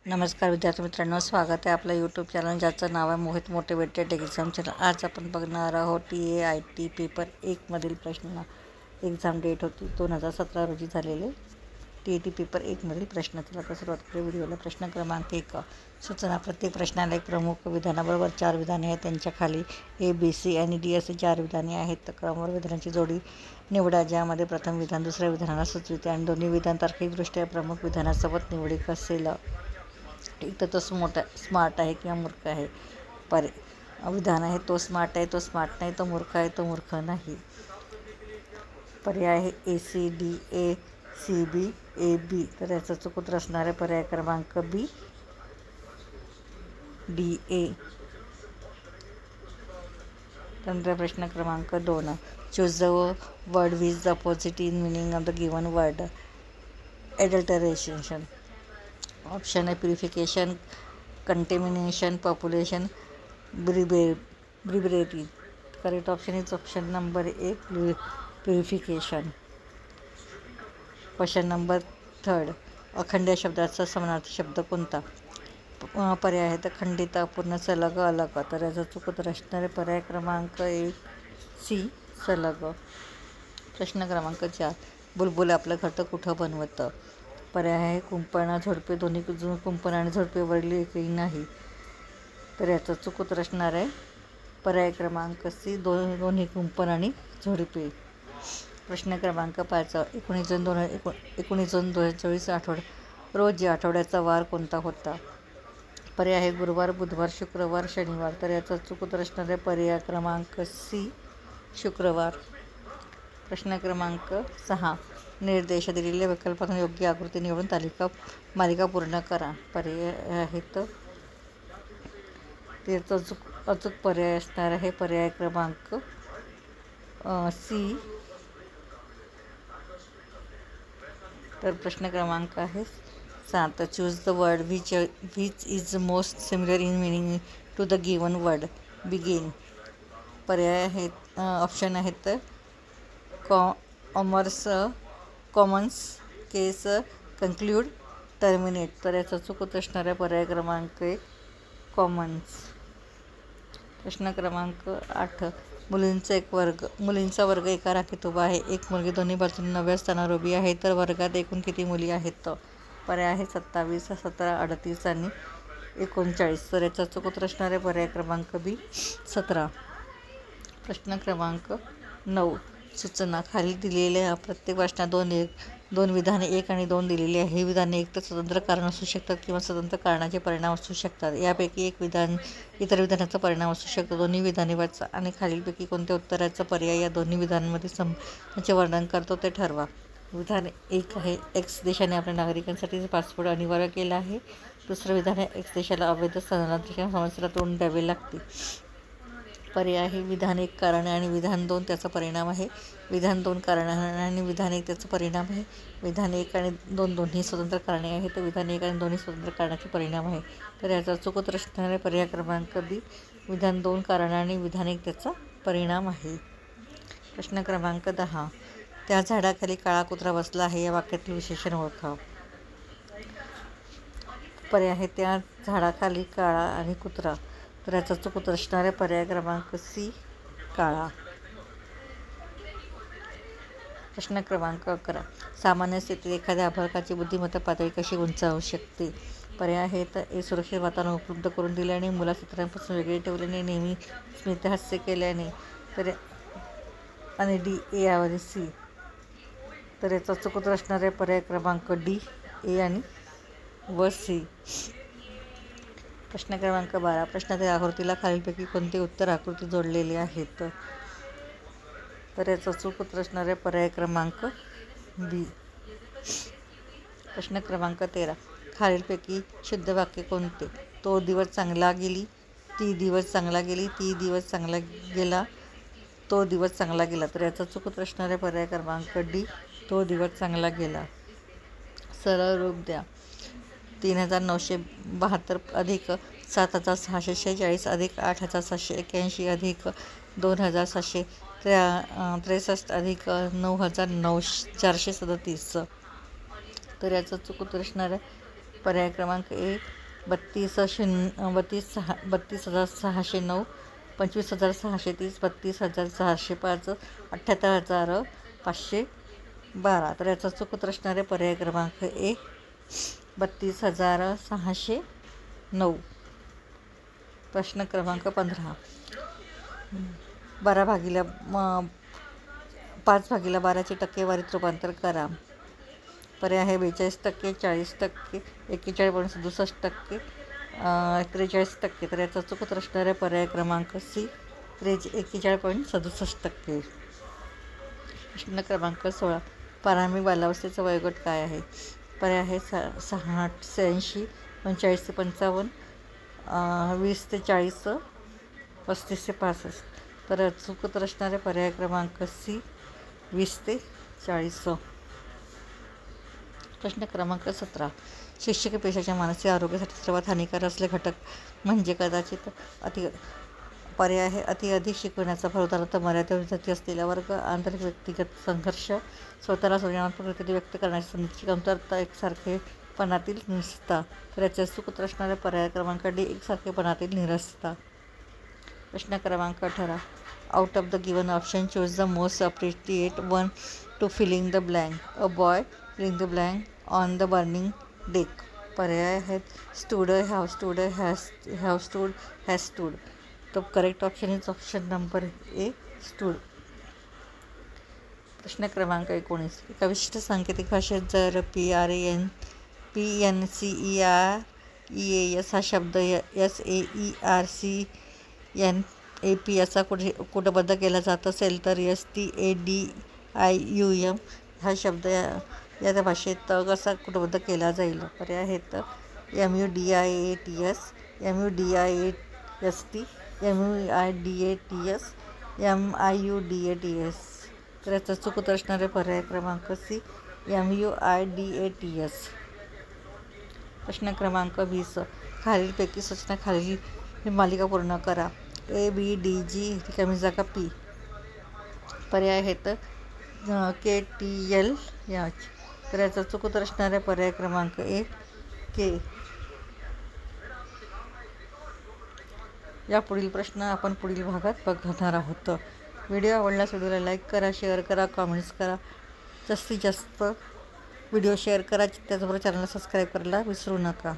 नमस्कार विद्यार्थी मित्रांनो, स्वागत आहे आपलं यूट्यूब चॅनल ज्याचं नाव आहे मोहित मोटिवेटेड एक्झाम चॅनल. आज आपण बघणार आहोत TAIT पेपर 1मधील प्रश्न. एक्झाम डेट होती 2017 रोजी झालेले TAT पेपर 1मधील प्रश्न. चला तर सुरुवात करू व्हिडिओला. प्रश्न क्रमांक 1. सूचना. प्रत्येक प्रश्नाला एक प्रमुख विधानाबरोबर 4 विधाने आहेत. त्यांच्या खाली A, B, C आणि D असे 4 विधाने आहेत. तर क्रमवार विधानांची जोडी निवडा ज्यामध्ये प्रथम विधान दुसऱ्या विधानाला सुचविते आणि दोन्ही विधान तार्किकदृष्ट्या प्रमुख विधानासोबत निवडिक असेल. एक तर तो स्मार्ट आहे किंवा मूर्ख आहे. विधान आहे तो स्मार्ट आहे, तो स्मार्ट नाही, तो मूर्ख आहे, तो मूर्ख नाही. पर्याय आहे ACDA, CB, AB. तर याचं चूक उत्तर असणारे पर्याय क्रमांक B, DA. त्यानंतर प्रश्न क्रमांक 2. Choose the word with the opposite in meaning of the given word. Adulteration. Option आहे purification, contamination, population, bribery. Correct option is option number A, purification. Question number 3. अखंड या शब्दाचा समानार्थी शब्द कोणता? पर्याय आहे तर खंडित, अपूर्ण, सलग, अलग. तर याचा चूक उत्तर असणारे पर्याय क्रमांक 1, C, सलग. प्रश्न क्रमांक 4. बुलबुल आपलं घरटं कुठं बनवतं? पर्याय आहे कुंपण, झोडपे, दोन्ही कुंपण आणि झोडपेवरील एकही नाही. तर याचं चूक उत्तर असणार आहे पर्याय क्रमांक C, दोन्ही कुंपण आणि झोडपे. प्रश्न क्रमांक 5. 19 जून 2024 रोज या आठवड्याचा वार कोणता होता? पर्याय आहे गुरुवार, बुधवार, शुक्रवार, शनिवार. तर याचं चूक उत्तर असणार आहे पर्याय क्रमांक C, शुक्रवार. प्रश्न क्रमांक 6. निर्देश दिलेल्या विकल्पातून योग्य आकृती निवडून मालिका पूर्ण करा. पर्याय आहेत त्याचा अचूक पर्याय असणार आहे पर्याय क्रमांक C. तर प्रश्न क्रमांक आहे 7. Choose the word which is most similar in meaning to the given word. Begin. पर्याय आहेत ऑप्शन आहेत कॉमन्स, केस, कन्क्ल्यूड, टर्मिनेट. तर याचा चूक असणारा पर्याय क्रमांक 1, कॉमन्स. प्रश्न क्रमांक 8. मुलींचा वर्ग एका राखीत उभा आहे. एक मुलगी दोन्ही बाजूंनी 9व्या स्थानावर उभी आहे. तर वर्गात एकूण किती मुली आहेत? पर्याय आहे 27, 17, 38 आणि 39. तर याचा चूक उत्तर असणारे पर्याय क्रमांक B, 17. प्रश्न क्रमांक 9. सूचना. खाली दिलेल्या प्रत्येक प्रश्नात दोन विधाने 1 आणि 2 दिलेली आहे. ही विधाने एक तर स्वतंत्र कारण असू शकतात किंवा स्वतंत्र कारणाचे परिणाम असू शकतात. यापैकी एक विधान इतर विधानाचा परिणाम असू शकतो. दोन्ही विधाने वाचा आणि खालीलपैकी कोणत्या उत्तराचा पर्याय या दोन्ही विधानांमध्ये संबंधाचे वर्णन करतो ते ठरवा. विधान 1 आहे X देशाने आपल्या नागरिकांसाठी पासपोर्ट अनिवार्य केला आहे. दुसरं विधान आहे X देशाला अवैध स्थलांतराच्या समस्येला तोंड द्यावे लागते. पर्याय आहे विधान 1 कारण आणि विधान 2 त्याचा परिणाम आहे. विधान 2 कारण आणि विधान 1 त्याचा परिणाम आहे. विधान 1 आणि 2 दोन्ही स्वतंत्र कारणे आहेत. तर विधान 1 आणि दोन्ही स्वतंत्र कारणाचे परिणाम आहे. तर याचा चूक उत्तर असणारे पर्याय क्रमांक B, विधान 2 कारण आणि विधान 1 त्याचा परिणाम आहे. प्रश्न क्रमांक 10. त्या झाडाखाली काळा कुत्रा बसला आहे. या वाक्यातील विशेषण ओळखा. पर्याय आहे त्या झाडाखाली काळा आणि कुत्रा. तर याचा चूक उत्तर असणारे पर्याय क्रमांक C, काळा. प्रश्न क्रमांक 11. सामान्य स्थितीत एखाद्या अपघाताची बुद्धिमत्ता पातळी कशी उंचावू शकते? पर्याय आहेत A, सुरक्षित वातावरण उपलब्ध करून दिल्याने, मुलास इतरांपासून वेगळे ठेवल्याने, नेहमी स्मितहास्य केल्याने. तर आणि D, A आणि C. तर याचा चूक उत्तर असणारे पर्याय क्रमांक D, A आणि C. प्रश्न क्रमांक 12. प्रश्नातील आकृतीला खालीलपैकी कोणते उत्तर आकृती जोडलेले आहेत? तर याचा चूक उत्तर असणारे पर्याय क्रमांक B. प्रश्न क्रमांक 13. खालीलपैकी शुद्ध वाक्य कोणते? तो दिवस चांगला गेली, ती दिवस चांगला गेली, ती दिवस चांगला गेला, तो दिवस चांगला गेला. तर याचा चूक उत्तर असणारे पर्याय क्रमांक D, तो दिवस चांगला गेला. सरळ रूप द्या. 3972 अधिक 7646 अधिक 8781 अधिक 2763 अधिक 9437. तर याचं चूक उत्तर असणार आहे पर्याय क्रमांक ए 32,609, 25,630, 32,405, 78,512. तर याचा चुकत असणारे पर्याय क्रमांक ए 32,609. प्रश्न क्रमांक 15. 5/12ची टक्केवारीत रूपांतर करा. पर्याय आहे 42%, 40%, 41.67%, 43%. तर याचा चुकत असणारे पर्याय क्रमांक सी 41.67%. प्रश्न क्रमांक 16. प्रारंभिक बाल्यावस्थेचा वयोगट काय आहे? पर्याय आहे 86 ते 80, 45 ते 55, 20 ते 40, 35 ते 65. तर चुकत असणारे पर्याय क्रमांक सी 20 ते 40. प्रश्न क्रमांक 17. शिक्षक पेशाच्या मानसिक आरोग्यासाठी सर्वात हानिकारक असले घटक म्हणजे कदाचित पर्याय आहे अधिक शिकवण्याचा प्रवृत्त, मर्यादित विद्यार्थी असलेला वर्ग, आंतरिक व्यक्तिगत संघर्ष, स्वतःला सृजनात्मक रीतीने व्यक्त करण्याची संधीची कमतरता, एकसारखेपणातील निरसता. तर याचे चुकत असणारे पर्याय क्रमांक डी एकसारखेपणातील निरसता. प्रश्न क्रमांक 18. Out of the given option choose the most appropriate one to filling the blank. A boy filling the blank on the burning deck. पर्याय आहेत stood, have stood, have stood, has stood. तो correct option is option number A stood. प्रश्न क्रमांक 19. एका विशिष्ट सांकेतिक भाषेत जर PRANCEREAS हा शब्द SAERCNAP याचा कुटबद्ध केला जात असेल तर STADIUM हा शब्द या भाषेत कसा कुटबद्ध केला जाईल? पर्याय आहेत MUDIATS, MUDIAST, MUIDATS, MIUDATS. तर याचा चुकत असणारे पर्याय क्रमांक सी MUIDATS. प्रश्न क्रमांक 20. खालीलपैकी सूचना खालील मालिका पूर्ण करा. ABDG रिकामी जागा P. पर्याय आहेत KTL या. तर याचा चुकत असणारे पर्याय क्रमांक ए के. या पुढील प्रश्न आपण पुढील भागात बघणार आहोत. व्हिडिओ आवडल्यास व्हिडिओला लाईक करा, शेअर करा, कमेंट्स करा. जास्तीत जास्त व्हिडिओ शेअर करा. त्याचबरोबर चॅनलला सबस्क्राईब करायला विसरू नका.